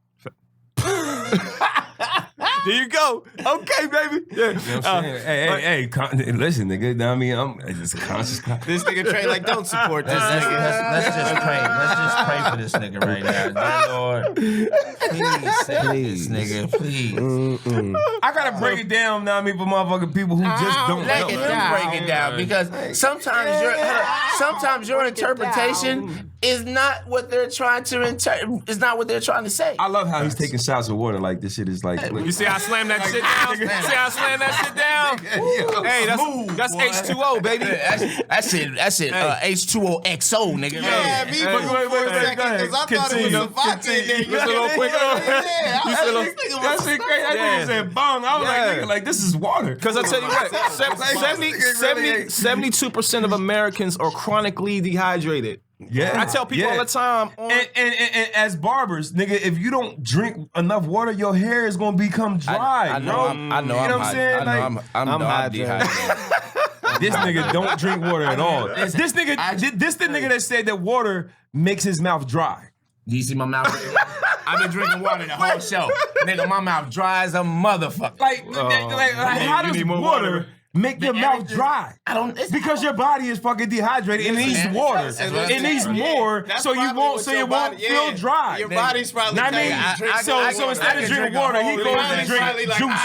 there you go. Okay, baby. Yeah. You know what I'm saying? Hey, listen, nigga. I mean, I'm just a conscious cloud. This nigga Trey like, don't support this nigga. Let's just pray. Let's just pray for this nigga right now. Dear Lord, please save this nigga, please. I gotta break it down now. I mean, for motherfucking people who just don't Let know. him break it down, because sometimes your interpretation is not what they're trying to is not what they're trying to say. I love how he's taking shots of water. Like, this shit is like. You see how I slam that shit down? See how I slam that shit down? Hey, that's H2O, baby. That's it. H2O XO, nigga. Yeah, me Wait, because I thought it was a Vate. You a little quicker. You still a- That shit crazy. That nigga said bong. I was like, nigga, like, this is water. Because I tell you what, 72% of Americans are chronically dehydrated. Yeah, I tell people all the time. And as barbers, nigga, if you don't drink enough water, your hair is gonna become dry. I know. bro. I know. You know I'm what I'm saying? I'm hydrated. This nigga don't drink water at all. This nigga, this the nigga that said that water makes his mouth dry. Do you see my mouth? I've been drinking water the whole show. Nigga, my mouth dry as a motherfucker. Like how does water make your mouth dry? I don't. It's Because your body is fucking dehydrated. It needs water. It needs more, so you won't. So it won't feel dry. Your body's probably. Know what I mean, so instead of drinking water, he goes and drink juice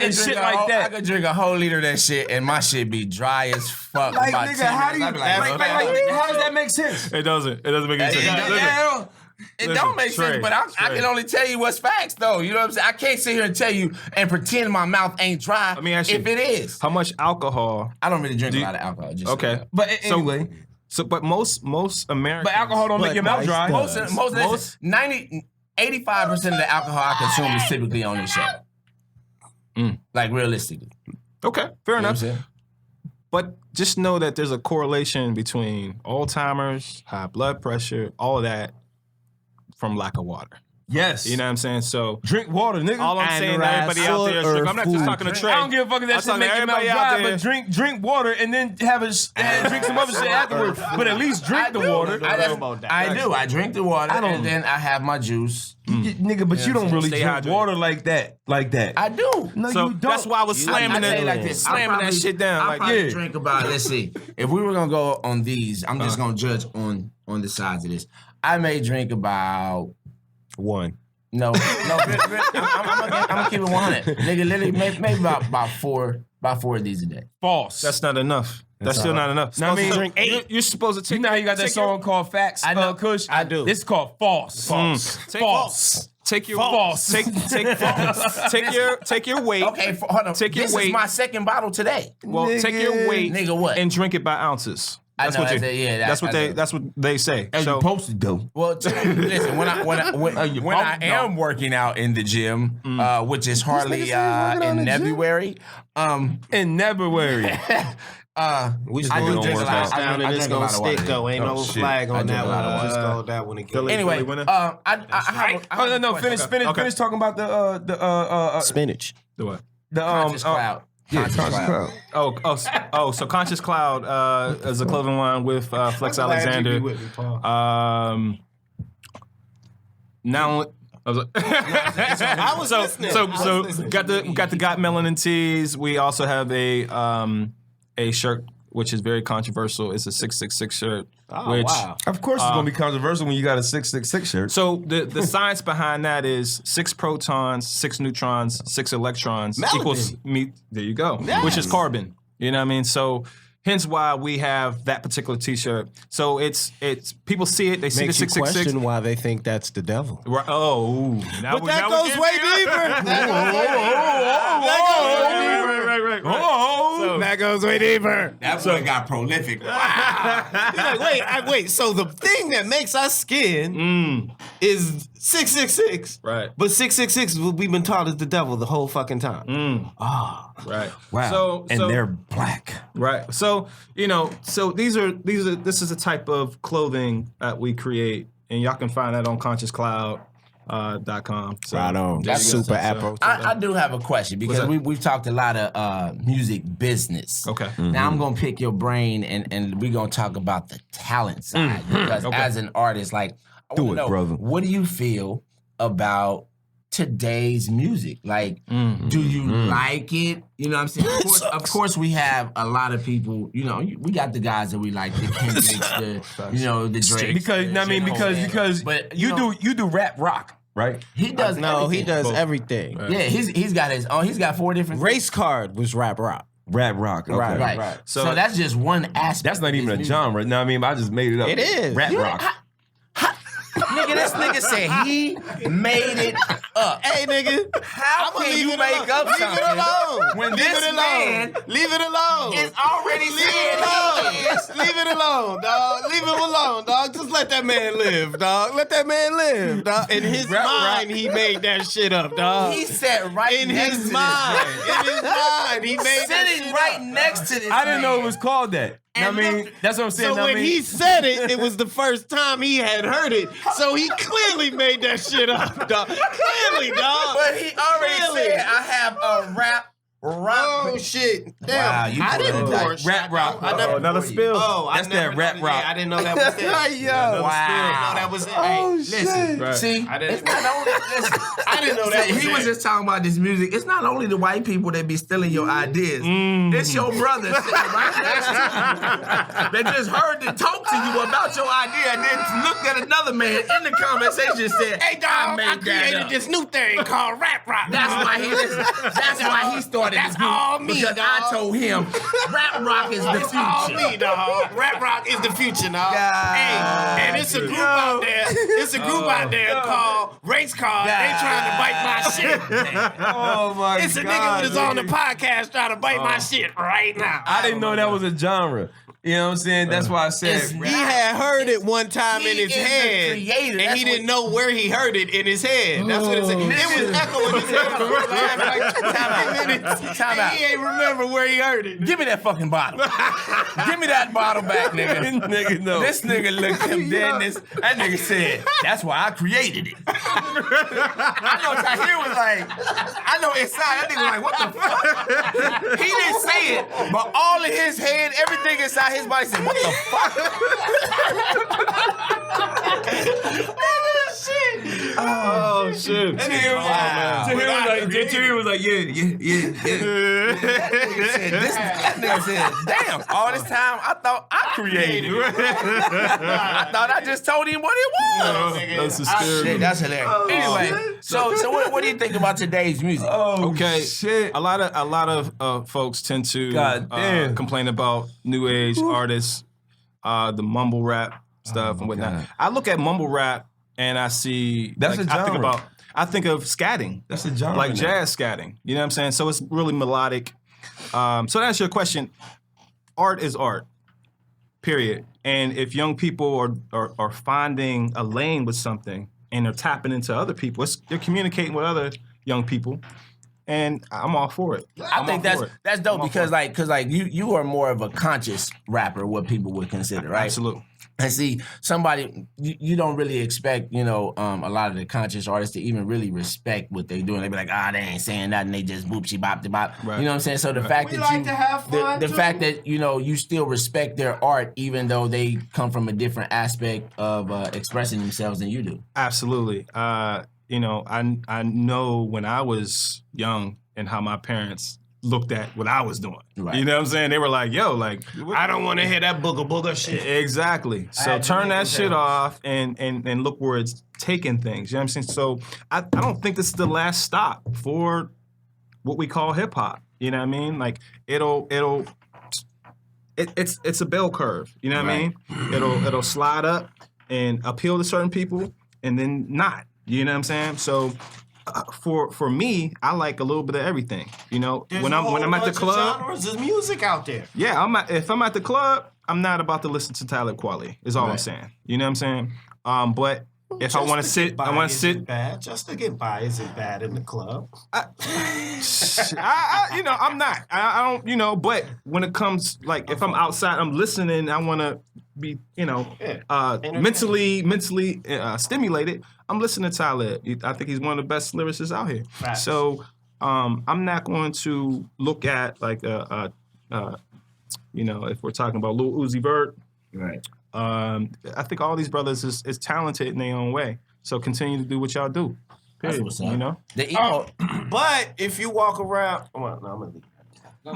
and shit like that. I could drink a whole liter of that shit and my shit be dry as fuck. Like, by nigga, 10 how do you? minutes. I'd be How does that make sense? It doesn't make any sense. Yeah, it don't make sense, but I can only tell you what's facts, though. You know what I'm saying? I can't sit here and tell you and pretend my mouth ain't dry. Let me ask you, if it is. How much alcohol? I don't really drink a lot of alcohol. Just Okay, But anyway, but most Americans. but alcohol don't make your mouth dry. most 85% of the alcohol I consume is typically on this show. Like, realistically. Okay, fair You know enough. what I'm saying? But just know that there's a correlation between Alzheimer's, high blood pressure, all of that from lack of water. Yes. You know what I'm saying? So Drink water, nigga. all I'm saying to everybody out there is drink. I'm not just talking to Trey. I don't give a fuck if that shit make your mouth dry, but drink water and then drink some other shit afterwards. But at least drink the water. I do. I drink the water and then I have my juice. Nigga, but you don't really Stay drink hydrated. water like that. I do. No, So you don't. that's why I was slamming I tell you like this, slamming that shit down. I Like, probably yeah. drink about. Let's see. If we were gonna go on these, I'm just gonna judge on the sides of this. I may drink about One. no. I'm gonna keep it 100. Nigga, literally, maybe about four of these a day. False. that's not enough. That's still not enough. I mean, Drink 8. You're supposed to take. you know how you got that song called Facts, I know. Kush? I do. This is called False. False. Take your False. Take your weight. Okay, hold on. Take your this weight. is my second bottle today. Well, take your weight, Nigga, what? and drink it by ounces. I That's know, what that's you. it, yeah, That's what they say. As So you posted though. Well, listen. When I am working out in the gym, which is hardly in February, In February. We I do drink a lot. down and it's gonna stick though. Ain't no shit. flag I on drink that a lot of one. water. Just go that one again. Anyway, winner? I have Oh no, a question. finish talking about the Spinach. Do what? Conscious Cloud. Yeah, Conscious Conscious Cloud. Cloud. So Conscious Cloud is a clothing line with Flex Alexander. Now, I was, I was listening. So I was listening. got the Got Melanin tees. We also have a shirt which is very controversial. It's a 666 shirt. Oh, which, wow. Of course, it's gonna be controversial when you got a 666 shirt. So the science behind that is 6 protons, 6 neutrons, 6 electrons Melanin. equals me. There you go. Yes. Which is carbon. You know what I mean? So hence why we have that particular T-shirt. So it's people see it, they see Makes the you 666. question why they think that's the devil. Right, oh, now But that goes way deeper. That goes way deeper. That boy got prolific. Wow. Wait. So the thing that makes us skin is 666. Right. But 666, we've been taught is the devil the whole fucking time. Right. Wow. So they're black. right. So this is a type of clothing that we create, and y'all can find that on consciouscloud.com. So, Right on. there you That's go. super apple. I do have a question because up? we've talked a lot of music business. Okay. Now I'm gonna pick your brain and we're gonna talk about the talent side because as an artist, like I Do wanna it, know, brother. what do you feel about today's music? Like, do you like it? You know what I'm saying? Of course, we have a lot of people, we got the guys that we like, the Kendricks, the Drake. Because But, you do rap rock, right? he does He does everything. Yeah, he's got his own. He's got 4 different Race card was rap rock. Rap rock. Okay. Right. So- So that's just one aspect. That's not even a of his music. genre. No, I mean, I just made it up. It is. Rap rock. Nigga, this nigga said he made it up. Hey, nigga. How can you make up Leave something it alone. when Leave this it alone. man Leave it alone. is already Leave it alone. Leave it alone, dog. Leave him alone, dog. Just let that man live, dog. Let that man live, dog. In his mind, he made that shit up, dog. He sat right In next his to mind. this In his mind, he made that sitting shit right up. next to this. I didn't know it man. was called that. I And mean, look- that's what I'm saying. So I when mean, he said it, it was the first time he had heard it. So he clearly made that shit up, dog. Clearly, dog. But he already Clearly. said, I have a rap. Oh shit! Damn, Wow, you I didn't poured pour it. a Rap shot, rock. dog. I never. Another spill. Oh, That's I never that rap know- rock. Yeah, I didn't know that was it. Wow. I didn't know that was it. Hey, listen, Right. See, I didn't- it's not only listen, I didn't know that was he it. was just talking about this music. It's not only the white people that be stealing your ideas. It's your brothers sitting right next to you that just heard to talk to you about your idea and then looked at another man in the conversation and said, Hey, dog, I made that created up." this new thing called rap rock. That's dog. why he started That's the group, all me, because I dog. told him rap rock is the It's all future. me, dog. Rap rock is the future, dog. God. Hey, and it's a group out there. It's a group out there called Race Card. They trying to bite my shit. oh my It's a God, nigga that's on the nigga. podcast trying to bite my shit right now. I didn't know that was a genre. You know what I'm saying? That's why I said It's He rap. had heard it one time in He his is the head, creator. and That's he what- didn't know where he heard it in his head. That's what it said. It was echoing his head for like 5 minutes. Time out. He ain't remember where he heard it. Give me that fucking bottle. Give me that bottle back, nigga. Nigga, no. This nigga looked him dead in this. That nigga said, that's why I created it. I know Tahir was like, I know inside, that nigga was like, what the fuck? He didn't say it, but all in his head, everything inside his body said, what the fuck? Oh shit! Tahir was like, yeah. That nigga said, damn, all this time I thought I created it. I thought I just told him what it was. That's Shit, hysterical. that's hilarious. Anyway, so what do you think about today's music? Okay, shit. A lot of folks tend to God damn. complain about new age artists, the mumble rap stuff and whatnot. God. I look at mumble rap and I see That's a genre. I think of scatting. That's a genre like now. jazz scatting. You know what I'm saying? So it's really melodic. So to answer your question, art is art. Period. And if young people are finding a lane with something and they're tapping into other people, they're communicating with other young people. and I'm all for it. I think that's dope because you are more of a conscious rapper, what people would consider, right? Absolutely. And see, somebody you don't really expect, a lot of the conscious artists to even really respect what they doing. They be like, they ain't saying nothing. They just boop, she bop, bop. Right. You know what I'm saying? So the fact We that like to have fun, the too. fact that you still respect their art, even though they come from a different aspect of expressing themselves than you do. Absolutely. I know when I was young and how my parents looked at what I was doing. Right. You know what I'm saying? They were like, yo, like, I don't want to hear that booger shit. Exactly. So had to turn make that it shit happen. off and look where it's taking things. You know what I'm saying? So I don't think this is the last stop for what we call hip hop. You know what I mean? Like it's a bell curve. You know what I mean? It'll slide up and appeal to certain people and then not. You know what I'm saying? So for me, I like a little bit of everything. When I'm at the club, genres of music out there. yeah, if I'm at the club, I'm not about to listen to Talib Kweli. Is all I'm saying. You know what I'm saying? But if I want to sit, I want to sit. Bad. Just to get by isn't bad in the club. I'm not. I don't. But when it comes, like, if I'm outside, I'm listening. I want to be, mentally stimulated. I'm listening to Talib. I think he's one of the best lyricists out here. Facts. So I'm not going to look at like if we're talking about Lil Uzi Vert. Right. I think all these brothers is talented in their own way. So continue to do what y'all do. That's Period. what's up. The Oh, but if you walk around, well, no, I'm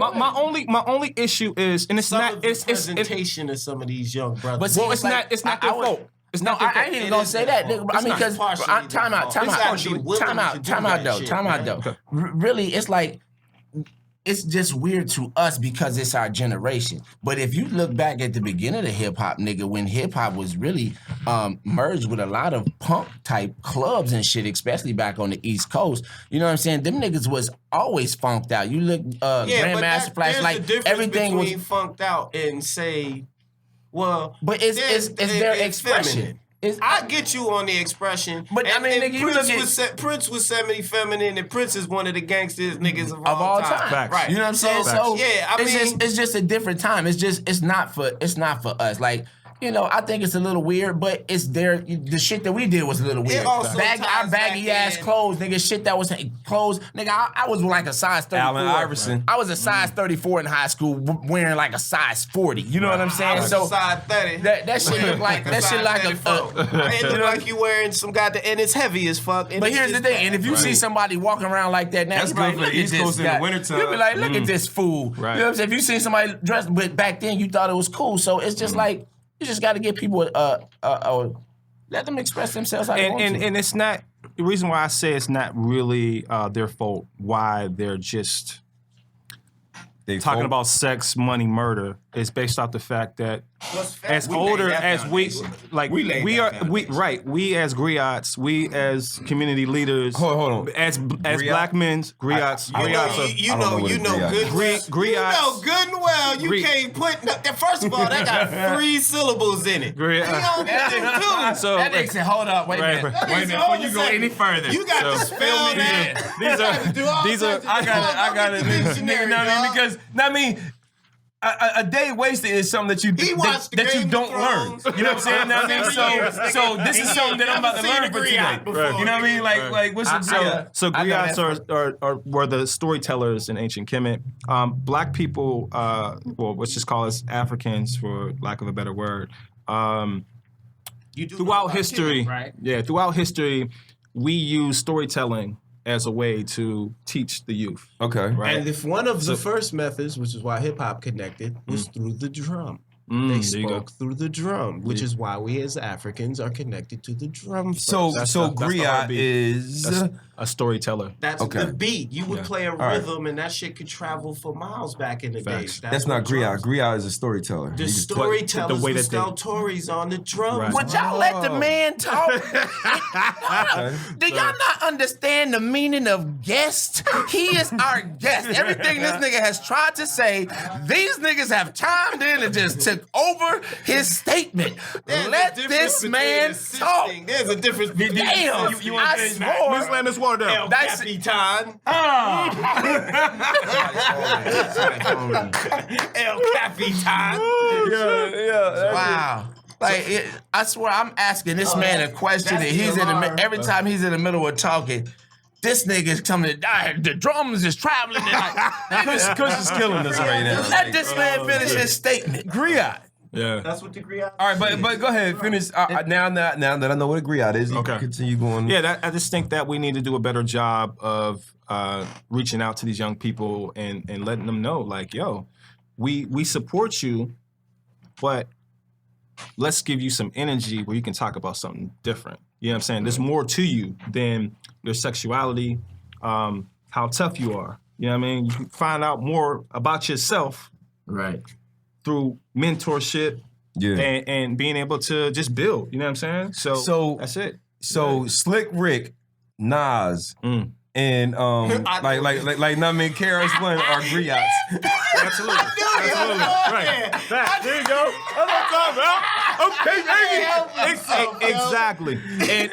gonna leave. My only issue is, and it's Some not of the it's presentation of some of these young brothers. But see, well, it's not their fault. It's not their I fault. ain't even It gonna is say their that, fault. nigga. I It's mean, not because partially their time out, fault. It's gotta be willing to do that shit, time out, though. Okay. Really, it's like it's just weird to us because it's our generation. But if you look back at the beginning of hip hop, nigga, when hip hop was really merged with a lot of punk type clubs and shit, especially back on the East Coast, you know what I'm saying? Them niggas was always funked out. You look Grandmaster Flash, there's like a difference everything was. between funked out and say, well, But it's their expression. feminine. It's, I get you on the expression. But, I mean, nigga, you Prince look was Prince was semi-feminine, and Prince is one of the gangsters niggas of all time. Facts. Right. You know what I'm saying? So yeah, I mean, it's just a different time. It's not for us. Like, I think it's a little weird, but it's the shit that we did was a little weird. also Our ties baggy back ass in. clothes, nigga, shit that was clothes. Nigga, I was like a size 34. Allen Iverson. I was a size 34 in high school wearing like a size 40. You know what I'm saying? I was So a size 30. that shit look like It look like you wearing some goddamn, and it's heavy as fuck. But here's the thing, and if you see somebody walking around like that now, That's you be like, good for look the at East this Coast in the guy. wintertime. You be like, look at this fool. Right. You know what I'm saying? If you see somebody dressed, but back then you thought it was cool. So it's just like, you just got to give people let them express themselves how they want to. And it's not the reason why I say it's not really their fault why they're just talking about sex, money, murder is based off the fact that as older as we as griots, we as community leaders, Hold on. as black men, griots, You know good and well you can't put. First of all, that got 3 syllables in it. Griot. You don't get them too. So That nigga said, hold up, wait a minute. Right. Wait a minute, before you go any further. You got to spell that. these are I got it, nigga. You know what I mean? Because a day wasted is something that you watched the that you Game of don't learn. Thrones. You know what I'm saying? Know what I mean? So this is something that I'm about to learn for today. You know what I mean? Like what's the So griots were the storytellers in ancient Kemet. Black people, let's just call us Africans for lack of a better word. Throughout history, right? Yeah, throughout history, we use storytelling as a way to teach the youth. Okay. Right. And if one of the first methods, which is why hip hop connected, was through the drum. They there you spoke through the drum, which is why we as Africans are connected to the drum. First. So That's so the griot heartbeat. is That's a storyteller. That's Okay. the beat. You would play a right. rhythm, and that shit could travel for miles back in the Facts. day. that's not what griot. drums- Griot is a storyteller. The You just- storytellers the way would that they- tell stories on the drums. Right. Would y'all let the man talk? Do y'all not understand the meaning of guest? He is our guest. Everything this nigga has tried to say, these niggas have chimed in and just took over his statement. There's a Let difference this between man assisting. talk. There's a difference between Damn, you I want swore. Miss Landis more down. Dice Capitan. El Capitan. Wow. Like I swear, I'm asking this man a question, and he's in the every time he's in the middle of talking. This nigga's coming to die. The drums is traveling. Kush is killing us right now. Let this man finish his statement. Griot. Yeah. That's what the griot. All right, but go ahead, finish. Now that I know what a griot is, you can continue going. Yeah, I just think that we need to do a better job of reaching out to these young people and letting them know, like, yo, we support you, but let's give you some energy where you can talk about something different. You know what I'm saying? There's more to you than your sexuality, how tough you are. You know what I mean? You can find out more about yourself Right. through mentorship and being able to just build. You know what I'm saying? So that's it. So Slick Rick, Nas, and like I mean, KRS One are griots. Absolutely. Right. There you go. That's what I'm talking about. Okay, baby. Exactly. And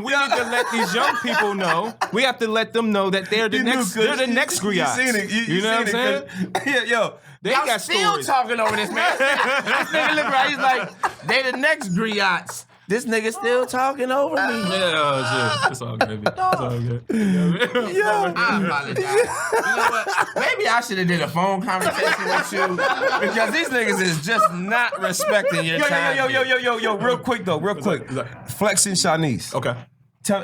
we need to let these young people know. We have to let them know that they're the next griots. You seen it. You know what I'm saying? Yeah, yo. They Y'all got still stories. talking over this man. This nigga look right. He's like, they the next griots. This nigga still talking over me. Yeah, shit. It's all good. It's all good. I apologize. You know what? Maybe I should have did a phone conversation with you because these niggas is just not respecting your time. Yo, real quick. Flex and Shanice. Okay. Tell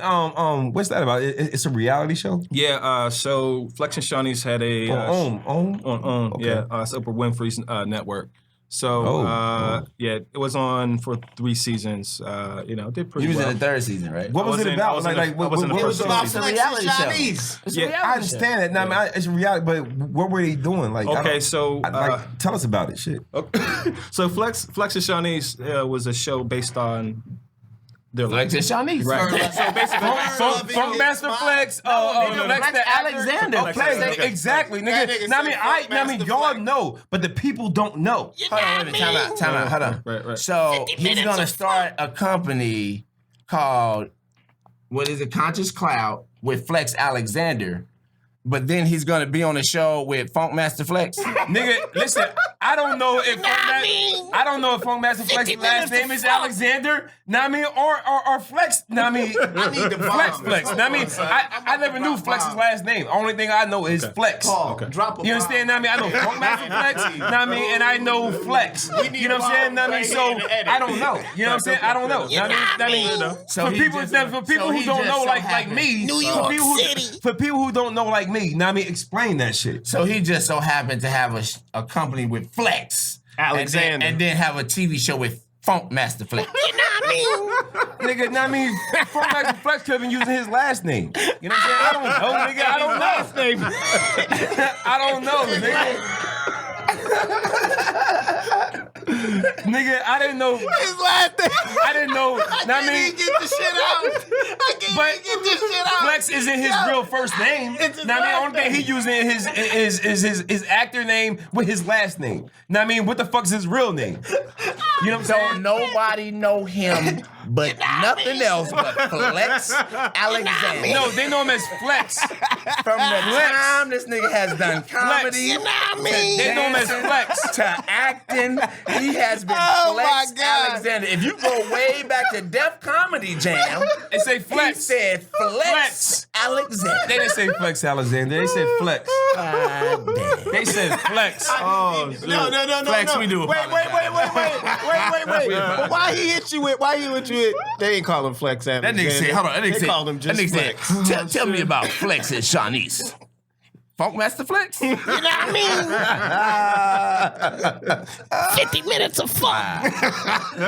what's that about? It's a reality show? Yeah, so Flex and Shawnee's had a on Okay. yeah, it's Oprah Winfrey's network. So yeah, it was on for 3 seasons. Did pretty You was well. in the 3rd season, right? What was it about? What was It's about some reality show. It's a Yeah, reality I understand that. Now, I mean, it's reality, but what were they doing? Like, Okay, so tell us about it. Shit. so Flex and Shawnee's was a show based on their Flex and Shawnee's. Right. So basically, Funk Master Flex, Flex the Alexander. Okay, exactly, nigga. I mean, y'all know, but the people don't know. Hold on, wait a minute. Time out. Hold on. Right. So he's gonna start a company called Conscious Cloud with Flex Alexander. But then he's gonna be on a show with Funk Master Flex. Nigga, listen, I don't know if Funk Master Flex's last name is Alexander, or Flex, I need the Flex. I never knew Flex's last name. Only thing I know is Flex. Okay. Drop a You understand? I know Funk Master Flex, and I know Flex. You know what I'm saying? So I don't know. You know what I'm saying? I don't know. So For people who don't know like me, New York City. For people who don't know like me, explain that shit. So he just so happened to have a company with Flex Alexander. and then have a TV show with Funk Master Flex. Nigga, Funk Master Flex could have been using his last name. You know what I'm saying? I don't know, nigga. I don't know. Last name. I don't know, nigga. Nigga, I didn't know. His last name. I didn't know. Get the shit out. I can't get this shit out. Flex isn't his real first name. The only thing he using is his actor name with his last name. What the fuck's his real name? You know what I'm So saying? nobody know him but nothing else but Flex Alexander. No, they know him as Flex. From the time this nigga has done comedy, They know him as Flex. to acting, he has been my Flex God. Alexander. If you go way back to Def Comedy Jam, They say he Flex. said Flex Alexander. They didn't say Flex Alexander. They said Flex. God damn. They said Flex. No. Flex, we do Wait. apologize. But why he hit you with? They ain't call him Flex That Alexander. nigga said, hold on. They called him just Flex. Tell me about Flex and Shawnee's. Funk Master Flex? You know what I mean? 50 minutes of fun.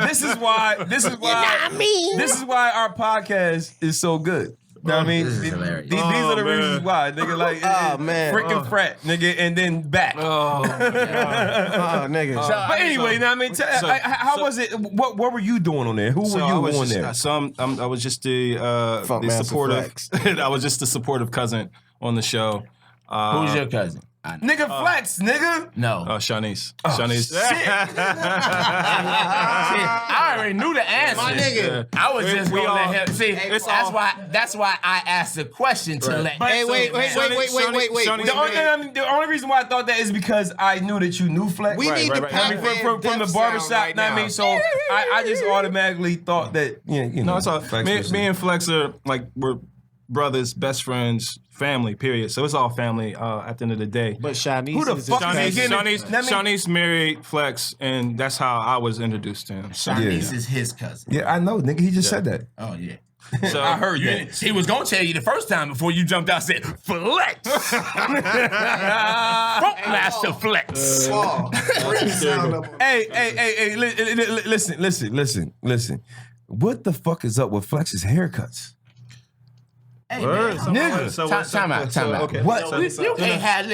This is why You know what I mean? this is why our podcast is so good. You know what I mean? This is hilarious. These are the reasons why, nigga. Like, man. freaking frat, nigga, and then back. Oh, nigga. But anyway, you know what I mean? How was it? What were you doing on there? Who were you on there? I was just the supportive. I was just the supportive cousin on the show. Who's your cousin? Nigga flex, nigga. No. Shanice. Shanice. I already knew the answer. My nigga. I was just We gonna all- let him see. That's why I asked the question to let. Hey, wait. The only reason why I thought that is because I knew that you knew flex. We need the Pac-Man from the death barbershop. sound right Know what I now. mean, so I just automatically thought that you know. No, it's all. Flex Me, was- me and Flex are like we're brothers, best friends, family. Period. So it's all family at the end of the day. But Shanice Who the is fuck his is he cousin. getting? Shanice married Flex, and that's how I was introduced to him. Shanice is his cousin. Yeah, I know, nigga. He just said that. Oh yeah. So I heard that. He was gonna tell you the first time before you jumped out. Said flex. Funkmaster flex. Hey, listen. What the fuck is up with Flex's haircuts? Hey, Word. man. Nigga. Time out. Okay. What? You can't have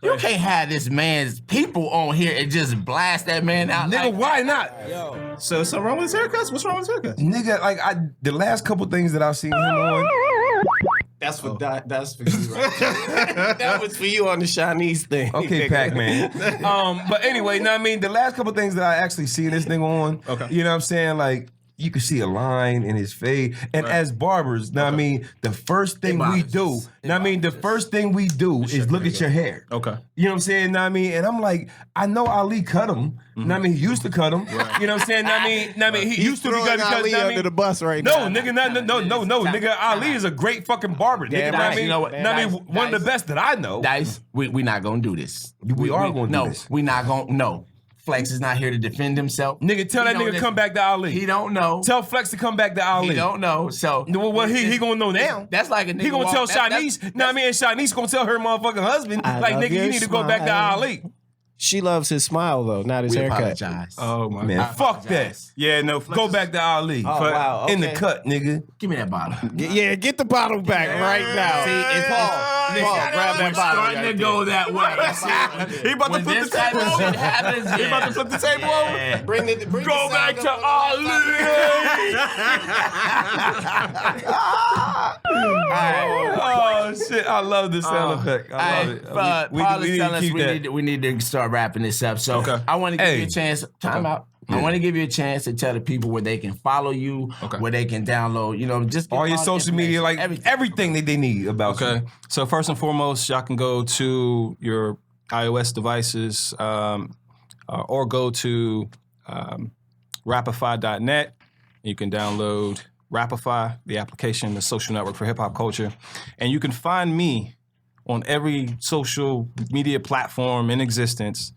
You can't have this man's people on here and just blast that man out. Nigga, like why not? So something wrong with his haircuts? What's wrong with his haircuts? Nigga, like the last couple things that I've seen him on. That's for that's for you. Right? That was for you on the Shanice thing. Okay, Pac-Man. But anyway, know what I mean? The last couple things that I actually seen this nigga on, you know what I'm saying? Like, you can see a line in his fade. And as barbers, know what I mean, the first thing we do, know what I mean, the first thing we do is look at your hair. Okay. You know what I'm saying? Know what I mean? And I'm like, I know Ali cut him. Know what I mean? He used to cut him. You know what I'm saying? Know what I mean? He used to be throwing cut because, Ali know what I under mean? the bus right No, now. nigga, no, nigga. Ali is a great fucking barber. Nigga, Damn know what I right. mean? You know what? Know what I mean? Dice, One of the best that I know. Dice, we not gonna do this. We are gonna do this. No, we not gonna. No, Flex is not here to defend himself. Nigga, tell that nigga come back to Ali. He don't know. Tell Flex to come back to Ali. He don't know. So Well, he gonna know now. That's like a nigga. He gonna walk- tell that's- Shanice. Know what I mean? And Shanice gonna tell her motherfucking husband, I like, love nigga, you your need to go back to smile. Ali. She loves his smile though, not his We haircut. apologize. Oh my Man, God. fuck that. Yeah, no. Flex Go is- back to Ali. Oh, wow, In the okay. cut, nigga. Give me that bottle. Yeah, get the bottle back right now. See, it's Paul, grab that bottle. starting right to there. go that way. He about to When flip this the type table of shit over. happens, He about to flip the table over. Yeah. Bring the Go sound back to up. Ali. Oh shit! I love the sound effect. I love it. Paul is telling us keep that. we need to start wrapping this up. So I want to give you a chance. Time out. I want to give you a chance to tell the people where they can follow you, where they can download. You know, just give All your the social media, like information, everything that they need about Okay. you. So first and foremost, y'all can go to your iOS devices or go to Rapify.net. You can download Rapify, the application, the social network for hip hop culture. And you can find me on every social media platform in existence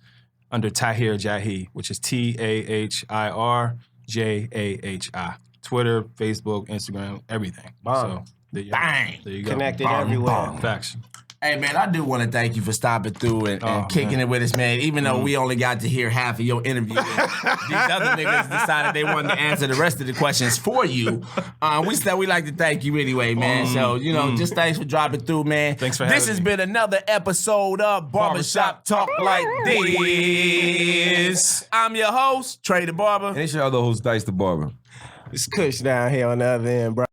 under Tahir Jahi, which is TahirJahi. Twitter, Facebook, Instagram, everything. So there you go. Bang. There you go. Connected everywhere. Facts. Hey man, I do want to thank you for stopping through and kicking it with us, man. Even though we only got to hear half of your interview, and these other niggas decided they wanted to answer the rest of the questions for you. We like to thank you anyway, man. So just thanks for dropping through, man. Thanks for This having has me. been another episode of Barbershop Talk Like This. I'm your host, Trey the Barber. And it's your other host, Dicethebarber. It's Kush down here on the other end, bro.